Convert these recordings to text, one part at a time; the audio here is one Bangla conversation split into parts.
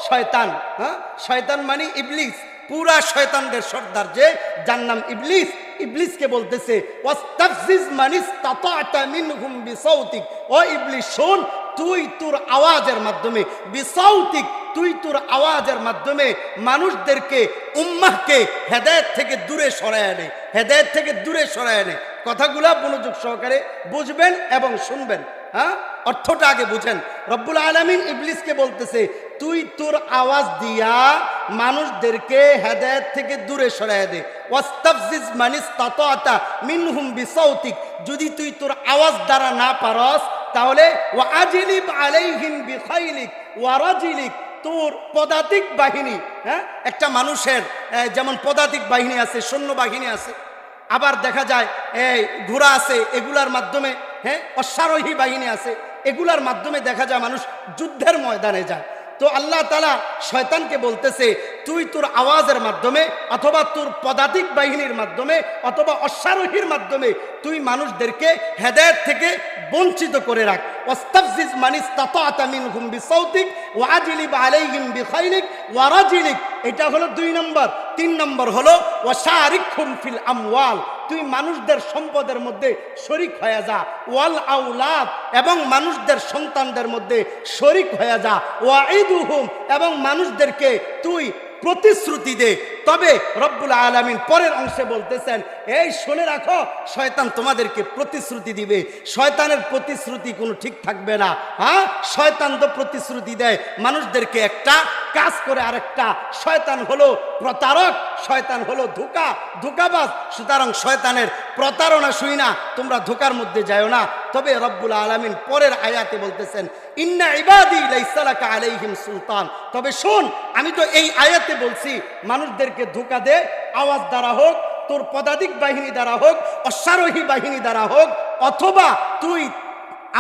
শয়তান। হ্যাঁ, শয়তান মানে ইবলিস, পুরা শয়তানদের সর্দার যে, যার নাম ইবলিস। ইবলিসকে বলতেছে ওয়াস্তাফজিজ মানিস্তাতা'তা মিনহুম বিসাউতিক, ও ইবলিস শোন, তুই তোর আওয়াজের মাধ্যমে, বিসাউতিক তুই তোর আওয়াজের মাধ্যমে মানুষদেরকে, উম্মাহকে হেদায়েত থেকে দূরে সরায় আনে, হেদায়েত থেকে দূরে সরায় আনে। কথাগুলা মনোযোগ সহকারে বুঝবেন এবং শুনবেন। হ্যাঁ, অর্থটা আগে বুঝেন। রব্বুল আলামিন ইবলিসকে বলতেছে তুই তোর আওয়াজ দিয়া মানুষদেরকে হেদায়েত থেকে দূরে সরায় দে। ওয়াস্তাফজিজ মানিস্তাতা'তা মিনহুম বিসাউতিক, যদি তুই তোর আওয়াজ দ্বারা না পারস তাহলে ওয়াজিলিব আলাইহিম বিখাইলিক ওয়া রাজিলিক, তোর পদাতিক বাহিনী। হ্যাঁ, একটা মানুষের যেমন পদাতিক বাহিনী আছে, সৈন্য বাহিনী আছে, আবার দেখা যায় এই ঘোড়া আছে, এগুলার মাধ্যমে, হ্যাঁ, অশ্বারোহী বাহিনী আছে, এগুলার মাধ্যমে দেখা যায় মানুষ যুদ্ধের ময়দানে যায়। তো আল্লাহ তাআলা শয়তানকে বলতেছে তুই তোর আওয়াজের মাধ্যমে অথবা তোর পদাতিক বাহিনীর মাধ্যমে অথবা অশ্বারোহীর মাধ্যমে তুই মানুষদেরকে হেদায়েত থেকে বঞ্চিত করে রাখ। ওয়াস্তাফজিজ মানিস্তাতা'তা মিনহুম বিসাউতিক ওয়াজিলিব আলাইহিম বিখাইলিক ওয়া রাজিলিক, এটা হলো 2 নম্বর। 3 নম্বর হলো ওয়াশারিকহুম ফিল আমওয়াল, তুই মানুষদের সম্পদের মধ্যে শরিক হয়ে যা। ওয়াল আওলাদ, এবং মানুষদের সন্তানদের মধ্যে শরিক হয়ে যা। ওয়াইদুহুম, এবং মানুষদেরকে তুই প্রতিশ্রুতি দে। তবে রব্বুল আলামিন পরের অংশে বলতেছেন এই শুনে রাখো, শয়তান তোমাদেরকে প্রতিশ্রুতি দিবে, শয়তানের প্রতিশ্রুতি কোনো ঠিক থাকবে না। হ্যাঁ, শয়তান তো প্রতিশ্রুতি দেয় মানুষদেরকে একটা, কাজ করে আরেকটা। শয়তান হলো প্রতারক, শয়তান হলো ধোঁকাবাজ। সুতরাং শয়তানের প্রতারণা শুই না, তোমরা ধোঁকার মধ্যে যাও না। তবে রব্বুল আলামিন পরের আয়াতে বলতেছেন ইন্না ইবাদি লাইসা লাকা আলাইহিম সুলতান, তবে শোন, আমি তো এই আয়াতে বলছি মানুষদেরকে ধোঁকা দে, আওয়াজ দ্বারা হোক, তোর পদাতিক বাহিনী দ্বারা হোক, অশ্বারোহী বাহিনী দ্বারা হোক, অথবা তুই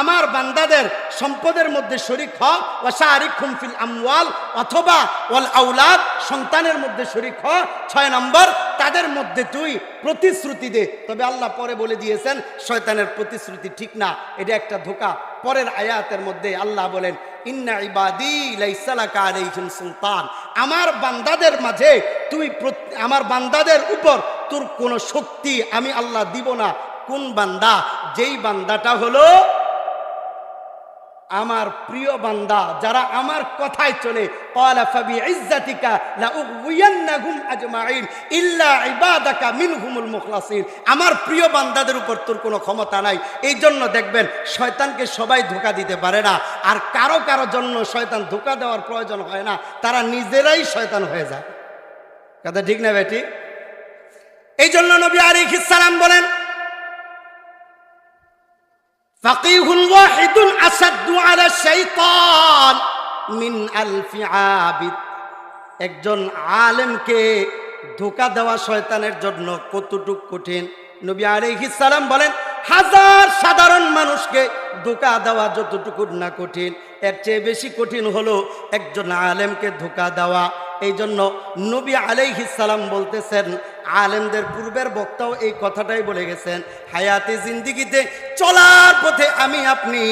আমার বান্দাদের সম্পদের মধ্যে শরিক হ। ওয়াশারিকহুম ফিল আমওয়াল, অথবা ওয়াল আওলাদ, সন্তানের মধ্যে শরিক হ। 6 নম্বর, তাদের মধ্যে তুই প্রতিশ্রুতি দে। তবে আল্লাহ পরে বলে দিয়েছেন শয়তানের প্রতিশ্রুতি ঠিক না, এটা একটা ধোঁকা। পরের আয়াতের মধ্যে আল্লাহ বলেন ইন্না ইবাদি লাইসা লাকা আলাইহিম সুলতান, আমার বান্দাদের মাঝে তুই, আমার বান্দাদের উপর তোর কোনো শক্তি আমি আল্লাহ দিব না। কোন বান্দা? যেই বান্দাটা হলো আমার প্রিয় বান্দা, যারা আমার কথায় চলে। ক্বালা ফাবিইজ্জাতিকা লাউগওয়িয়ান্নাহুম আজমাইন ইল্লা ইবাদাকা মিনহুমুল মুখলাসিন, আমার প্রিয় বান্দাদের উপর তোর কোনো ক্ষমতা নাই। এই জন্য দেখবেন শয়তানকে সবাই ধোঁকা দিতে পারে না, আর কারো কারো জন্য শয়তান ধোঁকা দেওয়ার প্রয়োজন হয় না, তারা নিজেরাই শয়তান হয়ে যায়। কথা ঠিক না বেটি? এই জন্য নবী আলাইহিস সালাম বলেন ফাকিহুন ওয়াহিদুন আসাদ্দু আলা শাইতান মিন আলফি আবিদ, একজন আলেমকে ধোঁকা দেওয়া শয়তানের জন্য কতটুক কঠিন। নবী আলাইহিস সালাম বলেন হাজার সাধারণ মানুষকে ধোঁকা দেওয়া যতটুকু না কঠিন, এর চেয়ে বেশি কঠিন হলো একজন আলেমকে ধোঁকা দেওয়া। এই জন্য নবী আলাইহিস সালাম বলতেছেন, আলেমদের পূর্বের বক্তাও এই কথাটাই বলে গেছেন, হায়াতে জিন্দিগিতে চলার পথে আমি আপনি,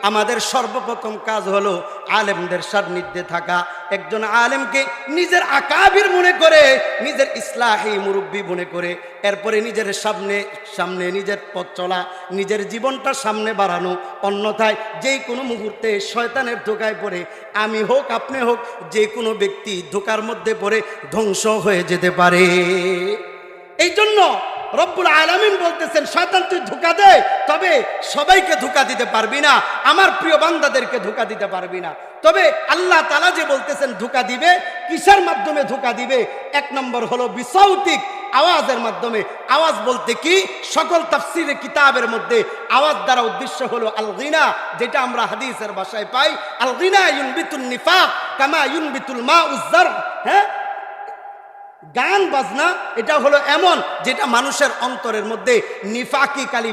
আমাদের সর্বপ্রথম কাজ হলো আলেমদের সান্নিধ্যে থাকা। একজন আলেমকে নিজের আকাবির মনে করে, নিজের ইসলাহি মুরব্বী মনে করে, এরপরে নিজের সামনে নিজের পথ চলা, নিজের জীবনটা সামনে বাড়ানো। অন্যথায় যেই কোনো মুহূর্তে শয়তানের ধোঁকায় পড়ে আমি হোক আপনি হোক যে কোনো ব্যক্তি ধোঁকার মধ্যে পড়ে ধ্বংস হয়ে যেতে পারে। এই জন্য রব্বুল আলামিন বলতেছেন শয়তান তুই ধোঁকা দে, তবে সবাইকে ধোঁকা দিতে পারবি না, আমার প্রিয় বান্দাদেরকে ধোঁকা দিতে পারবি না। তবে আল্লাহ তাআলা যে বলতেছেন ধোঁকা দিবে, কিসের মাধ্যমে ধোঁকা দিবে? 1 নম্বর হলো বিসাউতিক, আওয়াজের মাধ্যমে। আওয়াজ বলতে কি? সকল তাফসীরে কিতাবের মধ্যে আওয়াজ দ্বারা উদ্দেশ্য হলো আল গিনা, যেটা আমরা হাদিসের ভাষায় পাই আল গিনা ইউনবিতুন নিফাক কামা ইউনবিতুল মাউজ জার। হ্যাঁ, গান বাজনা এটা হলো এমন যেটা মানুষের অন্তরের মধ্যে নিফাকি কালি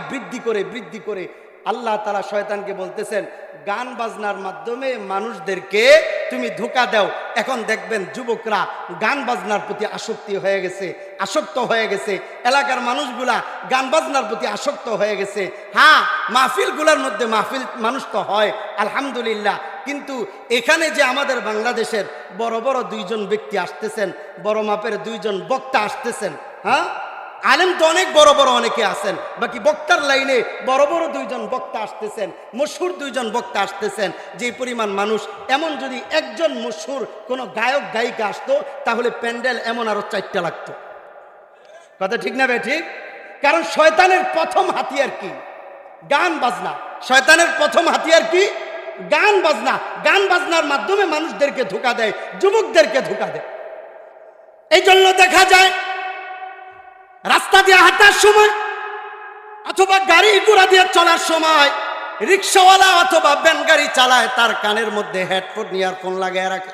বৃদ্ধি করে। আল্লাহ তাআলা শয়তানকে বলতেছেন গান বাজনার মাধ্যমে মানুষদেরকে তুমি ধোঁকা দাও। এখন দেখবেন যুবকরা গান বাজনার প্রতি আসক্ত হয়ে গেছে, এলাকার মানুষগুলা গান বাজনার প্রতি আসক্ত হয়ে গেছে। হ্যাঁ, মাহফিলগুলোর মধ্যে মাহফিল মানুষ তো হয় আলহামদুলিল্লাহ, কিন্তু এখানে যে আমাদের বাংলাদেশের বড় বড় দুইজন ব্যক্তি আসতেছেন, বড় মাপের দুইজন বক্তা আসতেছেন, হ্যাঁ, আলেম তো অনেক বড় বড় অনেকে আছেন, বাকি বক্তার লাইনে বড় বড় দুইজন বক্তা আসতেছেন, মশহুর দুইজন বক্তা আসতেছেন। যে পরিমাণ মানুষ, এমন যদি একজন মশহুর কোনো গায়ক গায়িকা আসতো তাহলে প্যান্ডেল এমন আরো 4টা লাগতো। কথা ঠিক না ভাই? ঠিক। কারণ শয়তানের প্রথম হাতিয়ার কি? গান বাজনা। শয়তানের প্রথম হাতিয়ার কি? গান বাজনা। গান বাজনার মাধ্যমে মানুষদেরকে ধোঁকা দেয়, যুবকদেরকে ধোঁকা দেয়। এই জন্য দেখা যায় রাস্তা দিয়ে হাঁটার সময় অথবা গাড়ি ঘোড়া দিয়ে চলার সময় রিক্সাওয়ালা অথবা ভ্যান গাড়ি চালায়, তার কানের মধ্যে হেডফোন ইয়ারফোন লাগায় রাখে।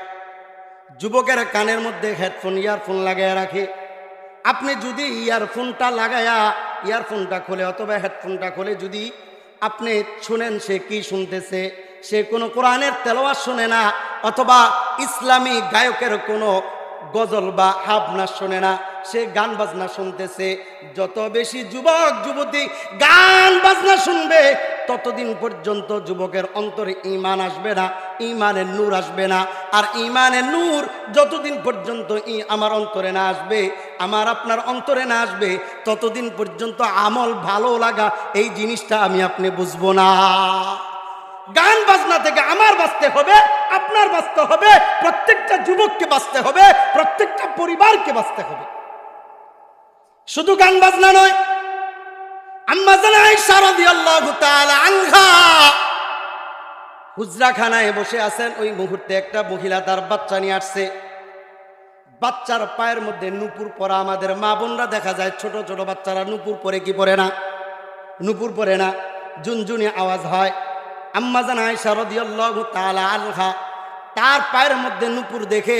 যুবকের কানের মধ্যে হেডফোন ইয়ারফোন লাগায় রাখে। আপনি যদি ইয়ারফোনটা লাগায়া ইয়ারফোনটা খোলে অথবা হেডফোনটা খোলে যদি আপনি শুনেন সে কি শুনতেছে, সে কোনো কোরআনের তেলাওয়াত শুনে না, অথবা ইসলামী গায়কের কোনো গজল বা হাবনা শোনে না, সে গান বাজনা শুনতেছে। যত বেশি যুবক যুবতী গান বাজনা শুনবে ততদিন পর্যন্ত যুবকের অন্তরে ঈমান আসবে না, ঈমানের নূর আসবে না। আর ঈমানের নূর যতদিন পর্যন্ত আমার অন্তরে না আসবে, আমার আপনার অন্তরে না আসবে, ততদিন পর্যন্ত আমল ভালো লাগা এই জিনিসটা আমি আপনি বুঝবো না। গান বাজনা থেকে আমার বাঁচতে হবে, আপনার বাঁচতে হবে, প্রত্যেকটা যুবককে বাঁচতে হবে, প্রত্যেকটা পরিবারকে বাঁচতে হবে। শুধু গান বাজনা নয়, আম্মা জান আয়েশা রাদিয়াল্লাহু তাআলা আনহা হুজরাখানায় বসে আছেন। ওই মুহূর্তে একটা মহিলা তার বাচ্চা নিয়ে আসছে। বাচ্চার পায়ের মধ্যে নূপুর পরা। আমাদের মা বোনরা দেখা যায় ছোট ছোট বাচ্চারা নূপুর পরে কি পরে না? নূপুর পরে না, ঝুনঝুনি আওয়াজ হয়। আম্মা জান আয়েশা রাদিয়াল্লাহু তাআলা আনহা তার পায়ের মধ্যে নূপুর দেখে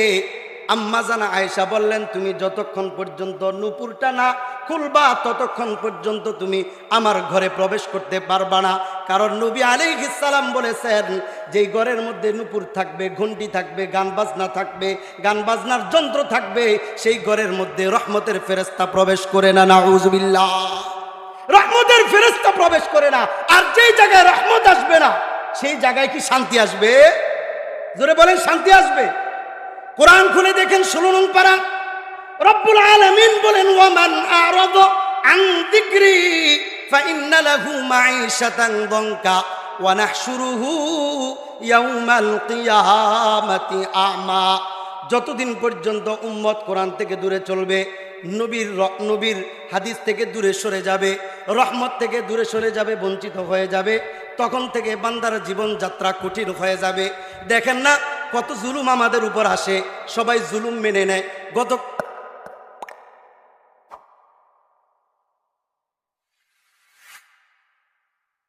আম্মা জান আয়েশা বললেন, তুমি যতক্ষণ পর্যন্ত নূপুরটা না খুলবা ততক্ষণ পর্যন্ত তুমি আমার ঘরে প্রবেশ করতে পারবা না। কারণ নবী আলাইহিস সালাম বলেছেন, যেই ঘরের মধ্যে নূপুর থাকবে, ঘন্টি থাকবে, গান বাজনা থাকবে, গান বাজনার যন্ত্র থাকবে, সেই ঘরের মধ্যে রহমতের ফেরেশতা প্রবেশ করে না। নাউযুবিল্লাহ। রহমতের ফেরেশতা প্রবেশ করে না। আর যেই জায়গায় রহমত আসবে না সেই জায়গায় কি শান্তি আসবে? জোরে বলেন, শান্তি আসবে? কোরআন খুলে দেখেন 16 নং পারা, রব্বুল আলামিন বলেন, ওয়ামান আরাদা আন যিকরি ফাইন্না লাহু মাঈশাতান দনকা ওয়া নাহশুরুহু ইয়াউমাল কিয়ামাতি আমা। যতদিন পর্যন্ত উম্মত কোরআন থেকে দূরে চলবে, নবীর হাদিস থেকে দূরে সরে যাবে, রহমত থেকে দূরে সরে যাবে, বঞ্চিত হয়ে যাবে, তখন থেকে বান্দার জীবনযাত্রা কঠিন হয়ে যাবে। দেখেন না কত জুলুম আমাদের উপর আসে, সবাই জুলুম মেনে নেয়। গত